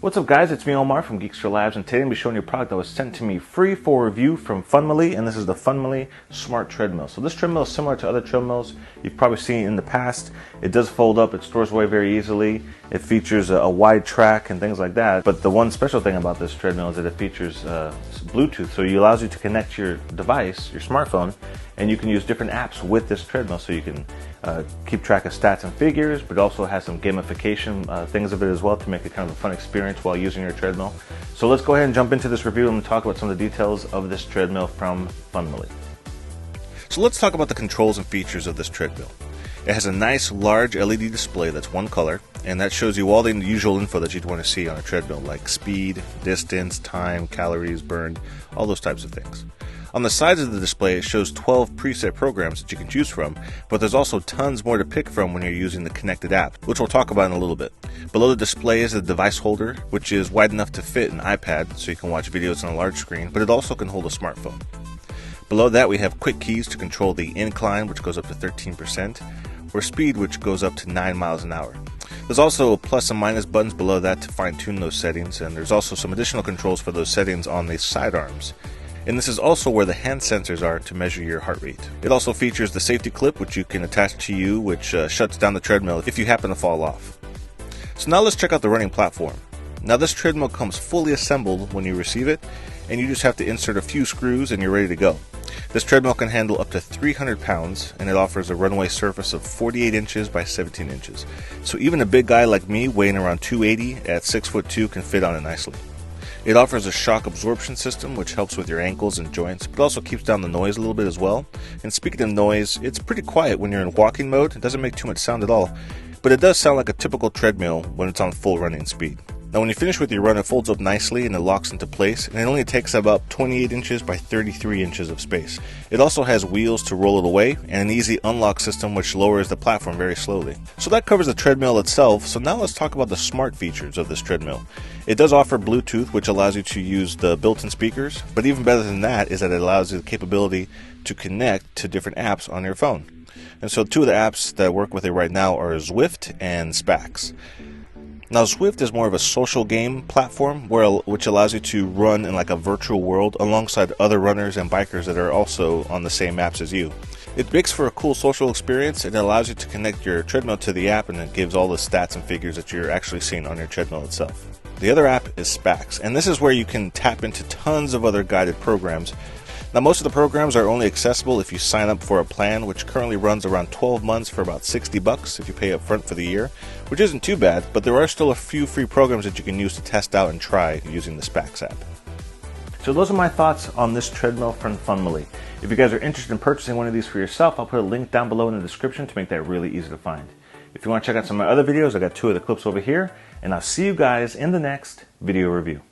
What's up guys, it's me Omar from Geekster Labs, and today I'm going to be showing you a product that was sent to me free for review from Funmily, and this is the Funmily Smart Treadmill. So this treadmill is similar to other treadmills you've probably seen in the past. It does fold up, it stores away very easily, it features a wide track and things like that. But the one special thing about this treadmill is that it features Bluetooth, so it allows you to connect your device, your smartphone, and you can use different apps with this treadmill, so you can keep track of stats and figures, but also has some gamification things of it as well to make it kind of a fun experience while using your treadmill. So let's go ahead and jump into this review and talk about some of the details of this treadmill from Funmily. So let's talk about the controls and features of this treadmill. It has a nice large LED display that's one color, and that shows you all the usual info that you'd want to see on a treadmill, like speed, distance, time, calories burned, all those types of things. On the sides of the display, it shows 12 preset programs that you can choose from, but there's also tons more to pick from when you're using the connected app, which we'll talk about in a little bit. Below the display is the device holder, which is wide enough to fit an iPad, so you can watch videos on a large screen, but it also can hold a smartphone. Below that, we have quick keys to control the incline, which goes up to 13%, or speed, which goes up to 9 miles an hour. There's also plus and minus buttons below that to fine-tune those settings, and there's also some additional controls for those settings on the sidearms. And this is also where the hand sensors are to measure your heart rate. It also features the safety clip, which you can attach to you, which shuts down the treadmill if you happen to fall off. So now let's check out the running platform. Now this treadmill comes fully assembled when you receive it, and you just have to insert a few screws and you're ready to go. This treadmill can handle up to 300 pounds, and it offers a runway surface of 48 inches by 17 inches. So even a big guy like me, weighing around 280 at 6'2", can fit on it nicely. It offers a shock absorption system, which helps with your ankles and joints, but also keeps down the noise a little bit as well. And speaking of noise, it's pretty quiet when you're in walking mode. It doesn't make too much sound at all, but it does sound like a typical treadmill when it's on full running speed. Now when you finish with your run, it folds up nicely and it locks into place, and it only takes about 28 inches by 33 inches of space. It also has wheels to roll it away and an easy unlock system which lowers the platform very slowly. So that covers the treadmill itself. So now let's talk about the smart features of this treadmill. It does offer Bluetooth, which allows you to use the built-in speakers, but even better than that is that it allows you the capability to connect to different apps on your phone. And so two of the apps that work with it right now are Zwift and SrJaZk. Now Zwift is more of a social game platform which allows you to run in like a virtual world alongside other runners and bikers that are also on the same apps as you. It makes for a cool social experience, and it allows you to connect your treadmill to the app, and it gives all the stats and figures that you're actually seeing on your treadmill itself. The other app is SrJaZk, and this is where you can tap into tons of other guided programs. Now most of the programs are only accessible if you sign up for a plan, which currently runs around 12 months for about $60 if you pay up front for the year, which isn't too bad, but there are still a few free programs that you can use to test out and try using the SrJaZk app. So those are my thoughts on this treadmill from Funmily. If you guys are interested in purchasing one of these for yourself, I'll put a link down below in the description to make that really easy to find. If you want to check out some of my other videos, I got 2 of the clips over here, and I'll see you guys in the next video review.